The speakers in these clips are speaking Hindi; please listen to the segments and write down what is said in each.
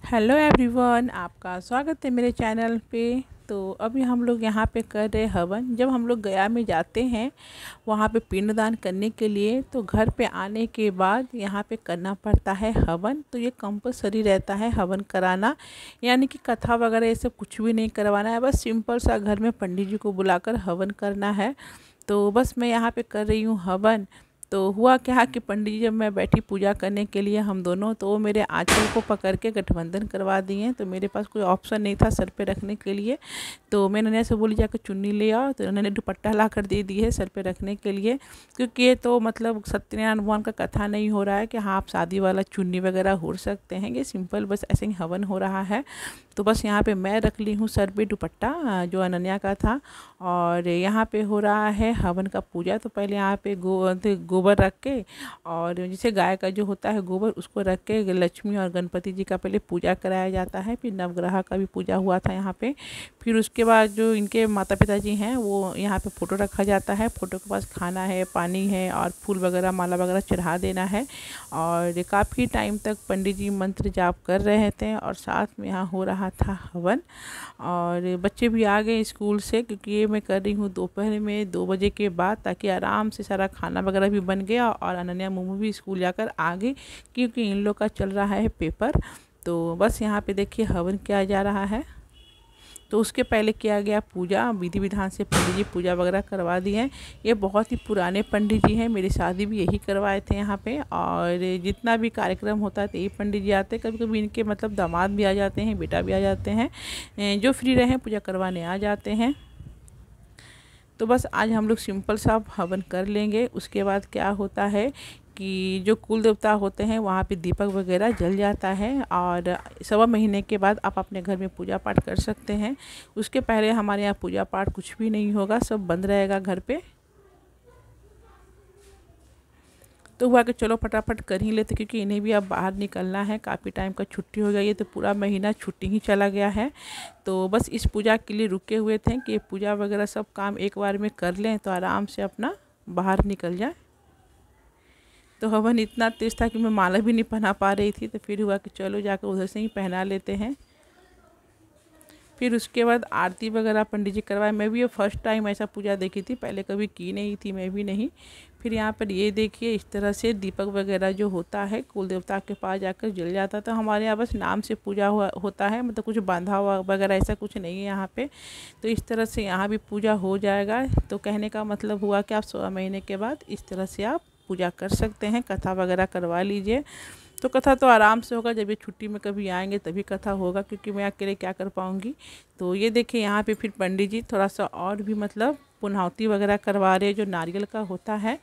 हेलो एवरीवन, आपका स्वागत है मेरे चैनल पे। तो अभी हम लोग यहाँ पे कर रहे हवन। जब हम लोग गया में जाते हैं वहाँ पे पिंडदान करने के लिए, तो घर पे आने के बाद यहाँ पे करना पड़ता है हवन। तो ये कंपलसरी रहता है हवन कराना, यानी कि कथा वगैरह ये सब कुछ भी नहीं करवाना है, बस सिंपल सा घर में पंडित जी को बुलाकर हवन करना है। तो बस मैं यहाँ पे कर रही हूँ हवन। तो हुआ क्या कि पंडित जी जब मैं बैठी पूजा करने के लिए हम दोनों, तो वो मेरे आंचल को पकड़ के गठबंधन करवा दिए। तो मेरे पास कोई ऑप्शन नहीं था सर पे रखने के लिए। तो मैंने नन्या से बोली जाकर चुन्नी ले आओ, तो उन्होंने दुपट्टा ला कर दे दी है सर पे रखने के लिए। क्योंकि ये तो मतलब सत्यनारायण भगवान का कथा नहीं हो रहा है कि हाँ आप शादी वाला चुन्नी वगैरह ओढ़ सकते हैं, ये सिंपल बस ऐसे ही हवन हो रहा है। तो बस यहाँ पे मैं रख ली हूँ सर पे दुपट्टा जो अनन्या का था, और यहाँ पे हो रहा है हवन का पूजा। तो पहले यहाँ पे गोबर रख के, और जैसे गाय का जो होता है गोबर, उसको रख के लक्ष्मी और गणपति जी का पहले पूजा कराया जाता है। फिर नवग्रह का भी पूजा हुआ था यहाँ पे। फिर उसके बाद जो इनके माता पिता जी हैं वो यहाँ पे फ़ोटो रखा जाता है। फ़ोटो के पास खाना है, पानी है और फूल वगैरह माला वगैरह चढ़ा देना है। और काफ़ी टाइम तक पंडित जी मंत्र जाप कर रहे थे और साथ में यहाँ हो रहा था हवन। और बच्चे भी आ गए स्कूल से, क्योंकि ये मैं कर रही हूँ दोपहर में 2 बजे के बाद, ताकि आराम से सारा खाना वगैरह भी बन गया और अनन्या मोमू भी स्कूल जाकर आ गई, क्योंकि इन लोग का चल रहा है पेपर। तो बस यहाँ पे देखिए हवन किया जा रहा है। तो उसके पहले किया गया पूजा, विधि विधान से पंडित जी पूजा वगैरह करवा दिए हैं। ये बहुत ही पुराने पंडित जी हैं, मेरी शादी भी यही करवाए थे यहाँ पे। और जितना भी कार्यक्रम होता है तो यही पंडित जी आते हैं। कभी कभी इनके मतलब दामाद भी आ जाते हैं, बेटा भी आ जाते हैं, जो फ्री रहे पूजा करवाने आ जाते हैं। तो बस आज हम लोग सिंपल सा हवन कर लेंगे। उसके बाद क्या होता है कि जो कुल देवता होते हैं वहाँ पे दीपक वगैरह जल जाता है, और 1.25 महीने के बाद आप अपने घर में पूजा पाठ कर सकते हैं। उसके पहले हमारे यहाँ पूजा पाठ कुछ भी नहीं होगा, सब बंद रहेगा घर पे। तो हुआ कि चलो फटाफट कर ही लेते, क्योंकि इन्हें भी अब बाहर निकलना है, काफ़ी टाइम का छुट्टी हो गई है, तो पूरा महीना छुट्टी ही चला गया है। तो बस इस पूजा के लिए रुके हुए थे कि पूजा वगैरह सब काम एक बार में कर लें तो आराम से अपना बाहर निकल जाए। तो हवन इतना तेज़ था कि मैं माला भी नहीं पहना पा रही थी। तो फिर हुआ कि चलो जाकर उधर से ही पहना लेते हैं। फिर उसके बाद आरती वगैरह पंडित जी करवाए। मैं भी ये फर्स्ट टाइम ऐसा पूजा देखी थी, पहले कभी की नहीं थी मैं भी नहीं। फिर यहाँ पर ये देखिए इस तरह से दीपक वगैरह जो होता है कुल देवता के पास जाकर जल जाता। तो हमारे यहाँ बस नाम से पूजा होता है, मतलब कुछ बांधा हुआ वगैरह ऐसा कुछ नहीं है यहाँ पे। तो इस तरह से यहाँ भी पूजा हो जाएगा। तो कहने का मतलब हुआ कि आप 1.25 महीने के बाद इस तरह से आप पूजा कर सकते हैं, कथा वगैरह करवा लीजिए। तो कथा तो आराम से होगा, जब ये छुट्टी में कभी आएंगे तभी कथा होगा, क्योंकि मैं अकेले क्या कर पाऊँगी। तो ये देखिए यहाँ पे फिर पंडित जी थोड़ा सा और भी मतलब पुनौती वगैरह करवा रहे, जो नारियल का होता है।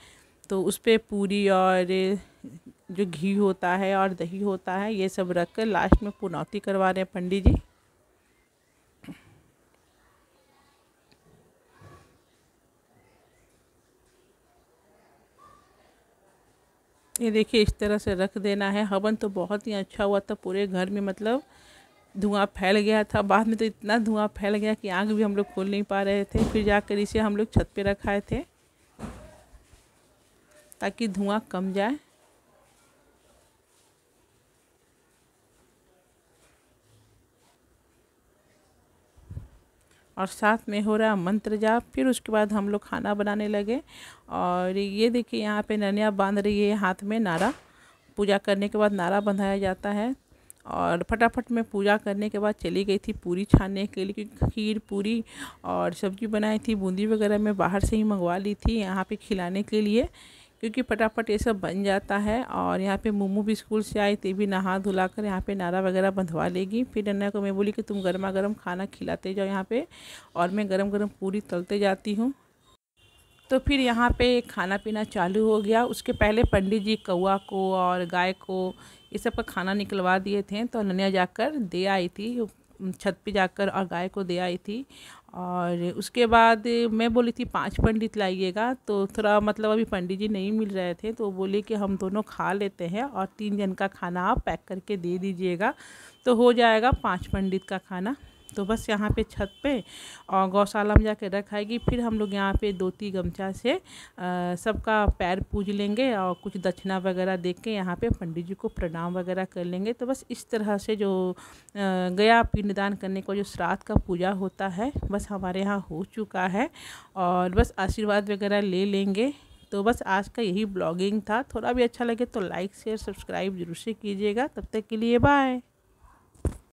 तो उस पर पूरी और जो घी होता है और दही होता है ये सब रख कर लास्ट में पुनौती करवा रहे हैं पंडित जी। ये देखिए इस तरह से रख देना है। हवन तो बहुत ही अच्छा हुआ था, पूरे घर में मतलब धुआं फैल गया था। बाद में तो इतना धुआं फैल गया कि आग भी हम लोग खोल नहीं पा रहे थे। फिर जाकर इसे हम लोग छत पे रखाए थे ताकि धुआं कम जाए। और साथ में हो रहा मंत्र जाप। फिर उसके बाद हम लोग खाना बनाने लगे। और ये देखिए यहाँ पे नन्या बांध रही है हाथ में नारा। पूजा करने के बाद नारा बंधाया जाता है। और फटाफट में पूजा करने के बाद चली गई थी पूरी छानने के लिए, क्योंकि खीर पूरी और सब्ज़ी बनाई थी, बूंदी वगैरह मैं बाहर से ही मंगवा ली थी यहाँ पे खिलाने के लिए, क्योंकि फटाफट ये सब बन जाता है। और यहाँ पे मोमू भी स्कूल से आई थी, भी नहा धुला कर यहाँ पे नारा वगैरह बंधवा लेगी। फिर अन्ना को मैं बोली कि तुम गर्मा गर्म खाना खिलाते जाओ यहाँ पे, और मैं गरम गरम पूरी तलते जाती हूँ। तो फिर यहाँ पे खाना पीना चालू हो गया। उसके पहले पंडित जी कौआ को और गाय को ये सब का खाना निकलवा दिए थे। तो अनन्या जाकर दे आई थी, छत पे जाकर और गाय को दे आई थी। और उसके बाद मैं बोली थी 5 पंडित लाइएगा। तो थोड़ा मतलब अभी पंडित जी नहीं मिल रहे थे, तो बोले कि हम दोनों खा लेते हैं और 3 जन का खाना आप पैक करके दे दीजिएगा, तो हो जाएगा 5 पंडित का खाना। तो बस यहाँ पे छत पे और गौशाला में जाके रखाएगी। फिर हम लोग यहाँ पे धोती गमछा से सबका पैर पूज लेंगे और कुछ दक्षिणा वगैरह दे के यहाँ पे पंडित जी को प्रणाम वगैरह कर लेंगे। तो बस इस तरह से जो गया पिंडदान करने को जो श्राद्ध का पूजा होता है बस हमारे यहाँ हो चुका है और बस आशीर्वाद वगैरह ले लेंगे। तो बस आज का यही ब्लॉगिंग था। थोड़ा भी अच्छा लगे तो लाइक शेयर सब्सक्राइब जरूर से कीजिएगा। तब तक के लिए बाय।